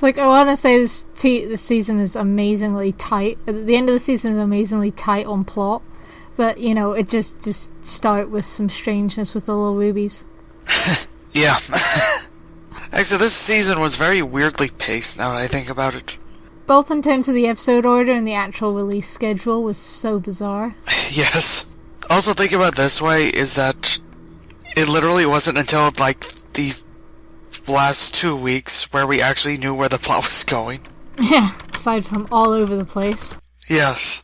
It's like, I want to say this season is amazingly tight. The end of the season is amazingly tight on plot. But, it just start with some strangeness with the little rubies. Yeah. Actually, this season was very weirdly paced, now that I think about it. Both in terms of the episode order and the actual release schedule was so bizarre. Yes. Also, think about it this way, is that it literally wasn't until, the last 2 weeks where we actually knew where the plot was going. Yeah, aside from all over the place. Yes.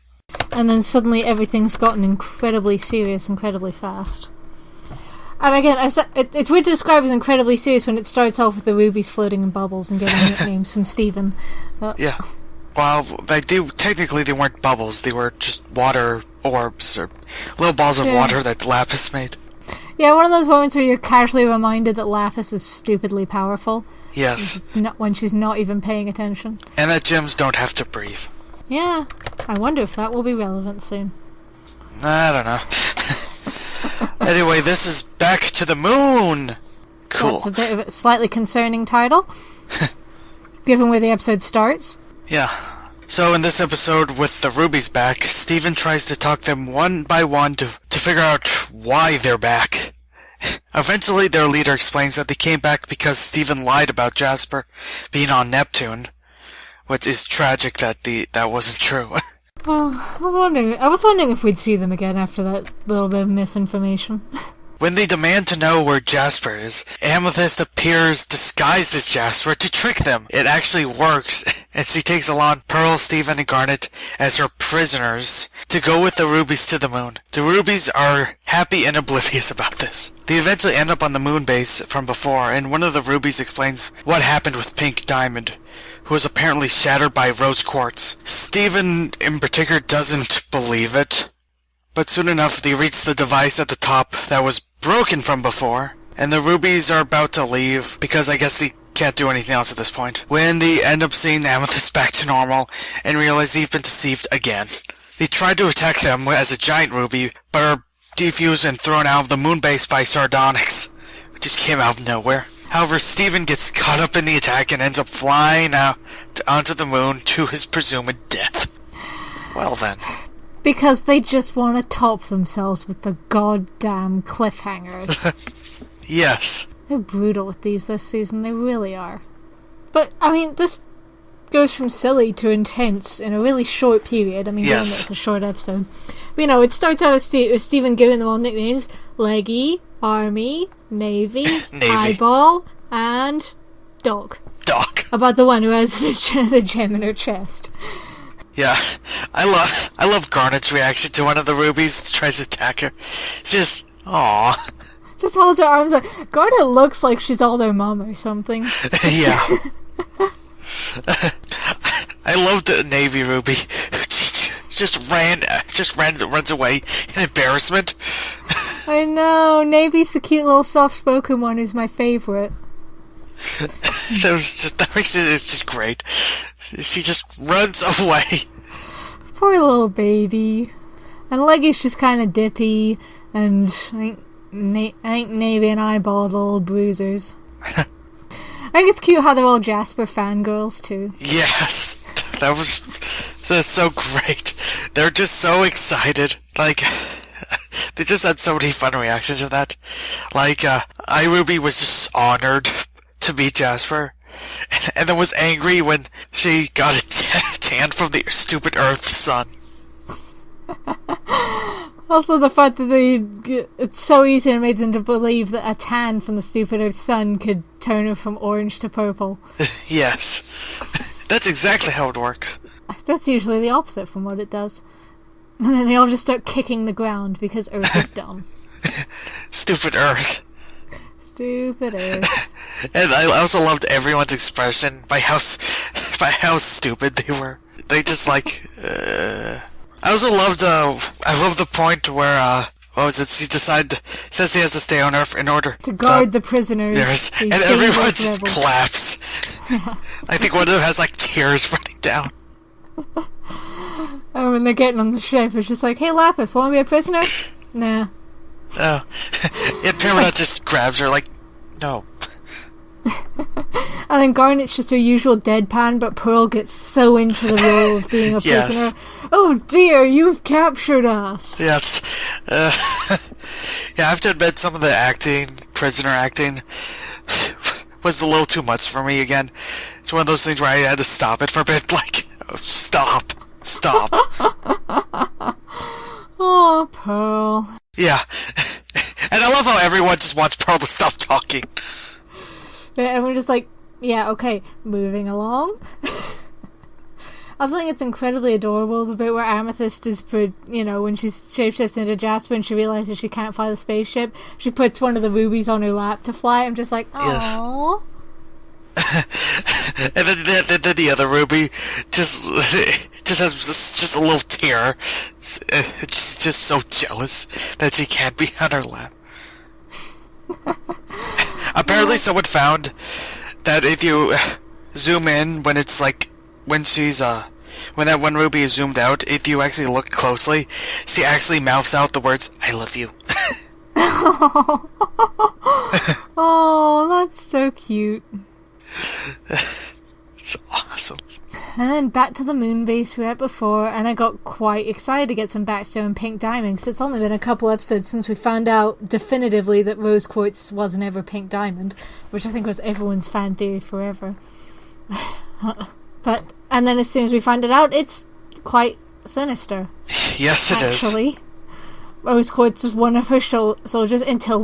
And then suddenly everything's gotten incredibly serious incredibly fast. And again, it's weird to describe as incredibly serious when it starts off with the rubies floating in bubbles and getting nicknames from Steven. Yeah. Well, technically they weren't bubbles, they were just water orbs, or little balls of water that Lapis made. Yeah, one of those moments where you're casually reminded that Lapis is stupidly powerful. Yes. When she's not even paying attention. And that gems don't have to breathe. Yeah. I wonder if that will be relevant soon. I don't know. Anyway, this is Back to the Moon! Cool. That's a bit of a slightly concerning title, given where the episode starts. Yeah. So in this episode, with the rubies back, Steven tries to talk them one by one to figure out why they're back. Eventually, their leader explains that they came back because Steven lied about Jasper being on Neptune, which is tragic that that wasn't true. Oh, I was wondering if we'd see them again after that little bit of misinformation. When they demand to know where Jasper is, Amethyst appears disguised as Jasper to trick them. It actually works, and she takes along Pearl, Steven, and Garnet as her prisoners to go with the rubies to the moon. The rubies are happy and oblivious about this. They eventually end up on the moon base from before, and one of the rubies explains what happened with Pink Diamond, who was apparently shattered by rose quartz. Steven, in particular, doesn't believe it. But soon enough, they reach the device at the top that was broken from before, and the rubies are about to leave, because I guess they can't do anything else at this point, when they end up seeing Amethyst back to normal, and realize they've been deceived again. They try to attack them as a giant ruby, but are defused and thrown out of the moon base by Sardonyx, which just came out of nowhere. However, Steven gets caught up in the attack and ends up flying out onto the moon to his presumed death. Well then. Because they just want to top themselves with the goddamn cliffhangers. Yes. They're brutal with these this season, they really are. But, I mean, this goes from silly to intense in a really short period. I mean, given it's a short episode. But, it starts out with Steven giving them all nicknames. Leggy, Army, Navy, Eyeball, and Dog. About the one who has the gem in her chest. Yeah, I love Garnet's reaction to one of the rubies that tries to attack her. It's just, aww. Just holds her arms up. Garnet looks like she's all their mom or something. Yeah. I love the Navy ruby. Runs away in embarrassment. I know, Navy's the cute little soft-spoken one who's my favourite. That reaction is just great. She just runs away. Poor little baby. And Leggy's just kind of dippy, and I think Navy and Eyeball are the little bruisers. I think it's cute how they're all Jasper fangirls too. Yes, that's so great. They're just so excited. They just had so many fun reactions to that. iRuby was just honored to meet Jasper, and then was angry when she got a tan from the stupid Earth sun. Also the fact that it's so easy to make them to believe that a tan from the stupid Earth sun could turn her from orange to purple. Yes. That's exactly how it works. That's usually the opposite from what it does. And then they all just start kicking the ground because Earth is dumb. Stupid Earth. Stupid Earth. And I also loved everyone's expression by how stupid they were. They just I also loved I love the point where what was it? Says he has to stay on Earth in order to guard the prisoners. And everyone just claps. I think one of them has tears running down. Oh, when they're getting on the ship, it's just like, hey Lapis, want to be a prisoner? Nah. Oh. And Paramount just grabs her no. And then Garnet's just her usual deadpan, but Pearl gets so into the role of being a prisoner. Oh dear, you've captured us. Yes. Yeah, I have to admit some of the prisoner acting, was a little too much for me again. It's one of those things where I had to stop it for a bit, like, stop. Oh, Pearl. Yeah. And I love how everyone just wants Pearl to stop talking. Yeah, everyone's just like, yeah, okay, moving along. I also think it's incredibly adorable, the bit where Amethyst is put, when she's shapeshifted into Jasper and she realizes she can't fly the spaceship, she puts one of the rubies on her lap to fly. I'm just like, aww. And then the other ruby just has just a little tear. It's just so jealous that she can't be on her lap. Apparently someone found that if you zoom in when it's like when that one ruby is zoomed out, if you actually look closely, she actually mouths out the words "I love you." Oh, that's so cute. It's awesome. And then back to the moon base we were at before, and I got quite excited to get some backstory on Pink Diamond, because it's only been a couple episodes since we found out definitively that Rose Quartz wasn't ever Pink Diamond, which I think was everyone's fan theory forever. And then as soon as we find it out, it's quite sinister. Yes, it is. Actually, Rose Quartz was one of her soldiers until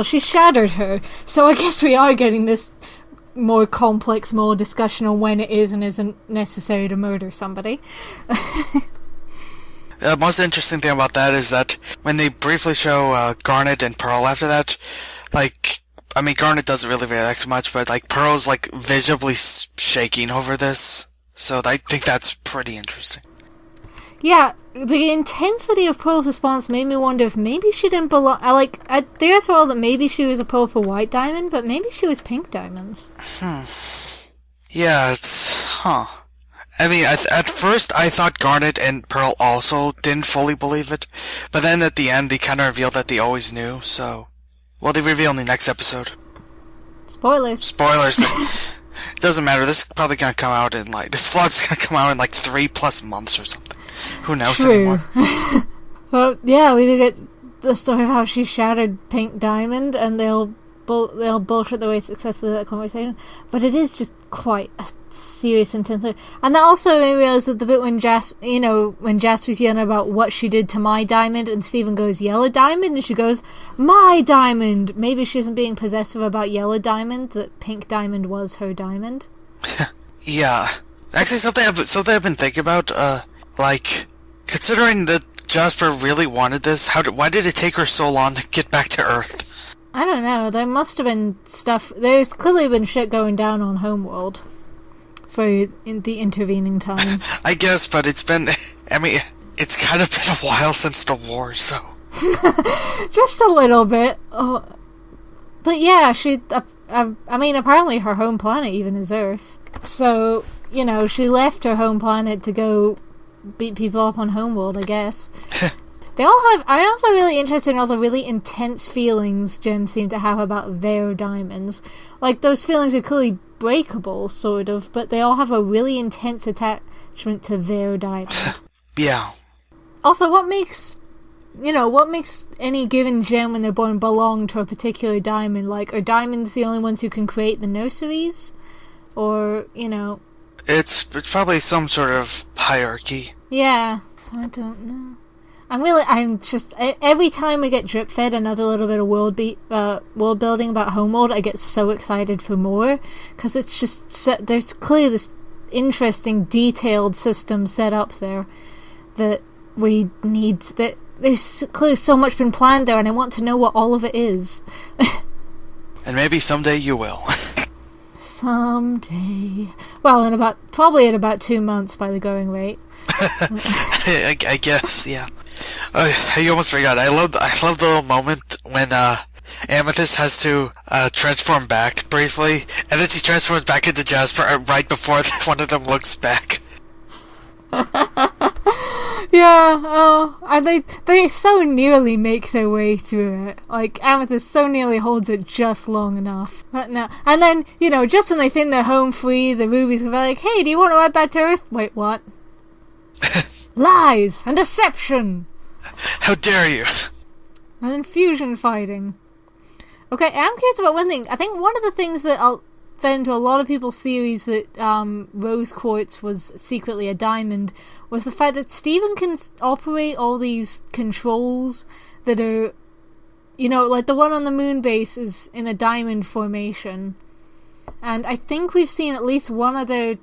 she shattered her. So I guess we are getting this more complex, more discussion on when it is and isn't necessary to murder somebody. The most interesting thing about that is that when they briefly show Garnet and Pearl after that, Garnet doesn't really react much, but Pearl's visibly shaking over this, so I think that's pretty interesting. Yeah, the intensity of Pearl's response made me wonder if maybe she didn't belong. There's well that maybe she was a Pearl for White Diamond, but maybe she was Pink Diamond's. Yeah, at first I thought Garnet and Pearl also didn't fully believe it, but then at the end they kind of revealed that they always knew, so... Well, they reveal in the next episode. Spoilers. It doesn't matter, this is probably gonna come out in, this vlog's gonna come out in 3+ months or something. Who knows anymore? Well, yeah, we get the story of how she shattered Pink Diamond, and they'll bullshit their way successfully that conversation. But it is just quite a serious, intense. And that also made me realize that the bit when Jasper's yelling about what she did to my diamond, and Steven goes, Yellow Diamond? And she goes, my diamond! Maybe she isn't being possessive about Yellow Diamond, that Pink Diamond was her diamond. Yeah. Actually, something I've been thinking about, considering that Jasper really wanted this, why did it take her so long to get back to Earth? I don't know, there must have been stuff... There's clearly been shit going down on Homeworld for the intervening time. I guess, but it's been... it's kind of been a while since the war, so... Just a little bit. Oh, but yeah, apparently her home planet even is Earth. So, she left her home planet to go beat people up on Homeworld, I guess. I'm also really interested in all the really intense feelings gems seem to have about their diamonds. Those feelings are clearly breakable, sort of, but they all have a really intense attachment to their diamond. Yeah. Also, what makes any given gem when they're born belong to a particular diamond? Are diamonds the only ones who can create the nurseries? Or, It's probably some sort of hierarchy. Yeah, so I don't know. Every time we get drip fed another little bit of world building about Homeworld, I get so excited for more, because it's just, there's clearly this interesting, detailed system set up there that we need, that there's clearly so much been planned there, and I want to know what all of it is. And maybe someday you will. Someday. Well, probably in about 2 months by the going rate. I guess, yeah. I almost forgot. I love the little moment when Amethyst has to transform back briefly, and then she transforms back into Jasper right before one of them looks back. Yeah, oh, and they so nearly make their way through it. Like, Amethyst so nearly holds it just long enough. But no. And then, just when they think they're home free, the Rubies will be like, hey, do you want to ride back to Earth? Wait, what? Lies and deception! How dare you? And then fusion fighting. Okay, I'm curious about one thing. I think one of the things that fed into a lot of people's theories that Rose Quartz was secretly a diamond was the fact that Steven can operate all these controls that are, like the one on the moon base is in a diamond formation. And I think we've seen at least one other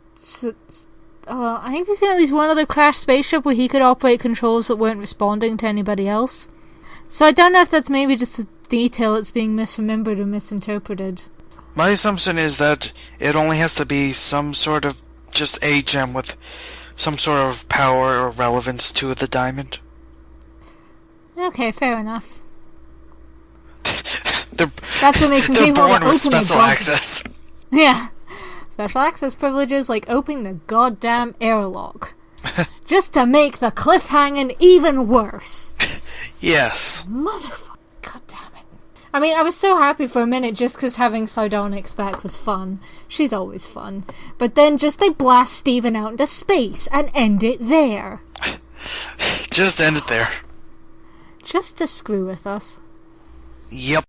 crashed spaceship where he could operate controls that weren't responding to anybody else. So I don't know if that's maybe just a detail that's being misremembered or misinterpreted. My assumption is that it only has to be some sort of just a gem with some sort of power or relevance to the diamond. Okay, fair enough. That's what makes them they're capable born of with opening special access. Yeah. Special access privileges like opening the goddamn airlock. Just to make the cliffhanging even worse. Yes. Motherfucker. God damn it. I mean, I was so happy for a minute just because having Sardonyx back was fun. She's always fun. But then just they blast Steven out into space and end it there. Just end it there. Just to screw with us. Yep.